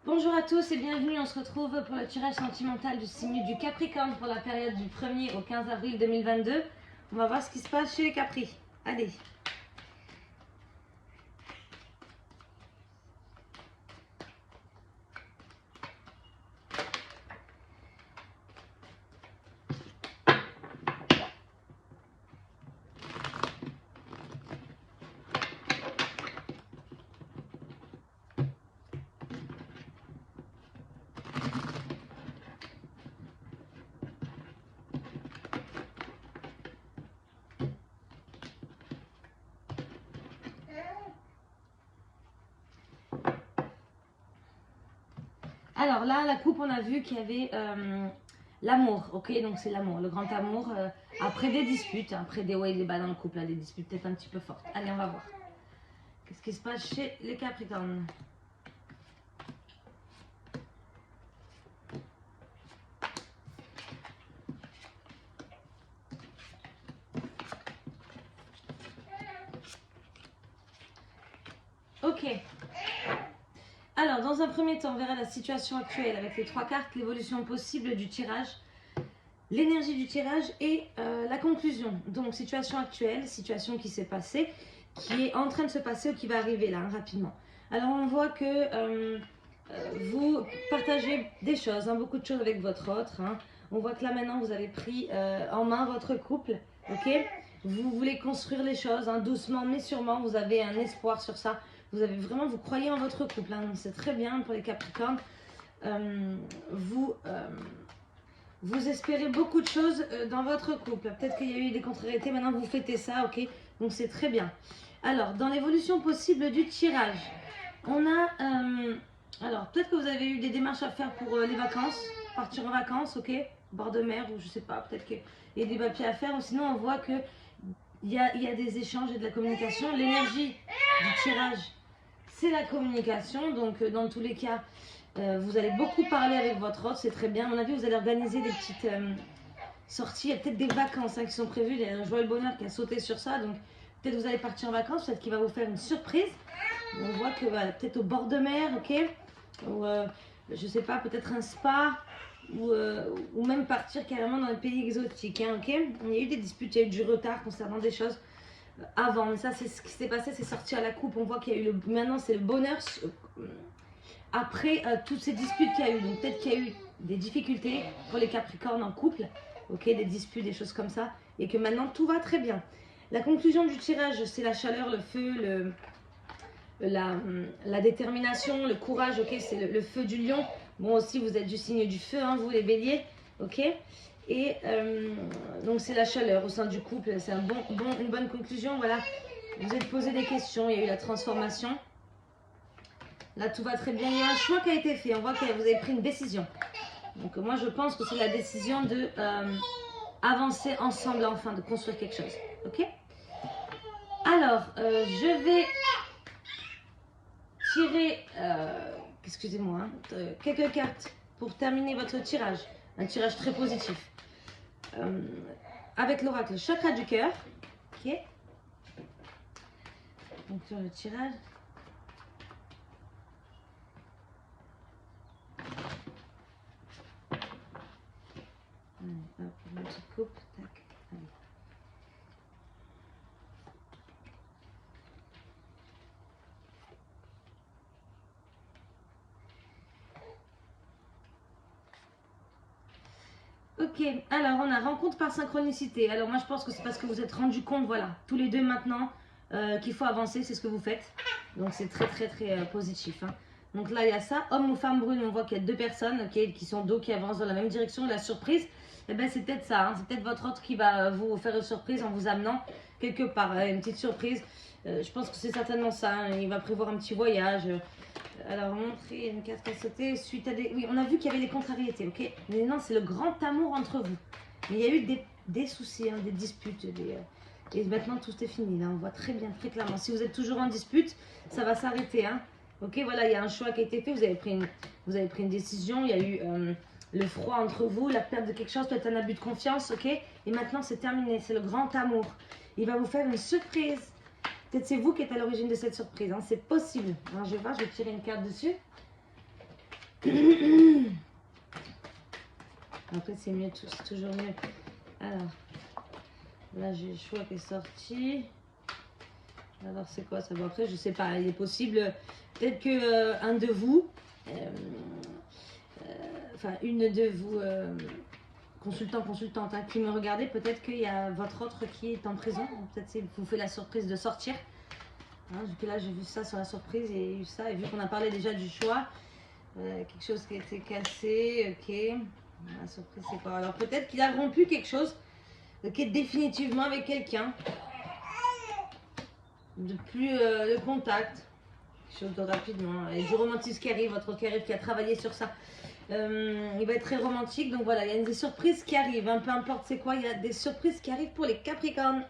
Bonjour à tous et bienvenue, on se retrouve pour le tirage sentimental du signe du Capricorne pour la période du 1er au 15 avril 2022. On va voir ce qui se passe chez les Capri. Allez. Alors là, la coupe, on a vu qu'il y avait l'amour, ok? Donc c'est l'amour, le grand amour, après des disputes, après des hauts et des bas dans le couple, là, des disputes peut-être un petit peu fortes. Allez, on va voir. Qu'est-ce qui se passe chez les Capricornes? Ok. Alors, dans un premier temps, on verra la situation actuelle avec les trois cartes, l'évolution possible du tirage, l'énergie du tirage et la conclusion. Donc, situation actuelle, situation qui s'est passée, qui est en train de se passer ou qui va arriver là, rapidement. Alors, on voit que vous partagez des choses, beaucoup de choses avec votre autre. On voit que là, maintenant, vous avez pris en main votre couple, ok? Vous voulez construire les choses, doucement mais sûrement, vous avez un espoir sur ça. Vous croyez en votre couple, c'est très bien pour les Capricornes. Vous espérez beaucoup de choses dans votre couple. Peut-être qu'il y a eu des contrariétés, maintenant vous fêtez ça, ok? Donc c'est très bien. Alors, dans l'évolution possible du tirage, on a... alors, peut-être que vous avez eu des démarches à faire pour les vacances, partir en vacances, ok? Bord de mer, ou je sais pas, peut-être qu'il y a des papiers à faire, ou sinon on voit que il y a des échanges et de la communication. L'énergie du tirage, c'est la communication. Donc, dans tous les cas, vous allez beaucoup parler avec votre autre, c'est très bien. À mon avis, vous allez organiser des petites sorties. Il y a peut-être des vacances qui sont prévues. Il y a un joyeux bonheur qui a sauté sur ça. Donc, peut-être vous allez partir en vacances. Peut-être qu'il va vous faire une surprise. On voit que voilà, peut-être au bord de mer, ok? Ou, je sais pas, peut-être un spa. Ou même partir carrément dans les pays exotiques, ok? Il y a eu des disputes, il y a eu du retard concernant des choses avant, mais ça c'est ce qui s'est passé, c'est sorti à la coupe, on voit qu'il y a eu maintenant c'est le bonheur après toutes ces disputes qu'il y a eu, donc peut-être qu'il y a eu des difficultés pour les Capricornes en couple, ok, des disputes, des choses comme ça, et que maintenant tout va très bien. La conclusion du tirage, c'est la chaleur, le feu, la détermination, le courage, ok, c'est le feu du lion. Bon, aussi, vous êtes du signe du feu, vous les béliers, ok. Et donc, c'est la chaleur au sein du couple, c'est une bonne conclusion, voilà. Vous êtes posé des questions, il y a eu la transformation. Là, tout va très bien, il y a un choix qui a été fait, on voit que vous avez pris une décision. Donc, moi, je pense que c'est la décision de avancer ensemble, enfin, de construire quelque chose, ok. Alors, je vais tirer, excusez-moi, quelques cartes pour terminer votre tirage. Un tirage très positif. Avec l'oracle chakra du cœur. Ok. Donc sur le tirage. Allez, hop, une petite coupe. Tac. Allez. Ok, alors on a rencontre par synchronicité. Alors moi je pense que c'est parce que vous êtes rendu compte, voilà, tous les deux maintenant, qu'il faut avancer, c'est ce que vous faites. Donc c'est très très très positif. Donc là il y a ça, homme ou femme brune, on voit qu'il y a deux personnes qui sont dos, qui avancent dans la même direction. La surprise, eh ben, c'est peut-être ça, c'est peut-être votre autre qui va vous faire une surprise en vous amenant quelque part, une petite surprise. Je pense que c'est certainement ça, il va prévoir un petit voyage. Alors, montrer une carte à sauter suite à des... Oui, on a vu qu'il y avait des contrariétés, ok? Mais non, c'est le grand amour entre vous. Mais il y a eu des soucis, des disputes. Et maintenant, tout est fini, là. On voit très bien, très clairement. Si vous êtes toujours en dispute, ça va s'arrêter, Ok, voilà, il y a un choix qui a été fait. Vous avez pris une décision. Il y a eu le froid entre vous, la perte de quelque chose, peut-être un abus de confiance, ok? Et maintenant, c'est terminé. C'est le grand amour. Il va vous faire une surprise. Peut-être c'est vous qui êtes à l'origine de cette surprise, c'est possible. Alors je vais voir, je vais tirer une carte dessus. Après, c'est mieux, c'est toujours mieux. Alors, là, j'ai le choix qui est sorti. Alors, c'est quoi ça? Bon, après, je sais pas. Il est possible, peut-être que un de vous, enfin, une de vous, consultante hein, qui me regardez, peut-être qu'il y a votre autre qui est en prison. Peut-être c'est vous fait la surprise de sortir. Hein, vu que là, j'ai vu ça sur la surprise et eu ça. Et vu qu'on a parlé déjà du choix, quelque chose qui a été cassé, ok. La surprise, c'est quoi? Alors, peut-être qu'il a rompu quelque chose, ok, définitivement avec quelqu'un. De plus le contact. Quelque chose de rapidement. Et du romantisme qui arrive, votre qui arrive, qui a travaillé sur ça. Il va être très romantique. Donc voilà, il y a des surprises qui arrivent. Hein, peu importe c'est quoi, il y a des surprises qui arrivent pour les Capricornes.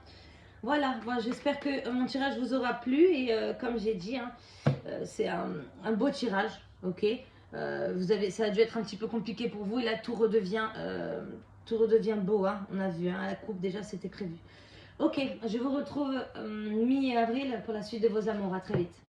Voilà, bon, j'espère que mon tirage vous aura plu. Et comme j'ai dit, hein, c'est un beau tirage. Ok, ça a dû être un petit peu compliqué pour vous. Et là, tout redevient beau. Hein, on a vu, hein, la coupe déjà, c'était prévu. Ok, je vous retrouve mi-avril pour la suite de vos amours. À très vite.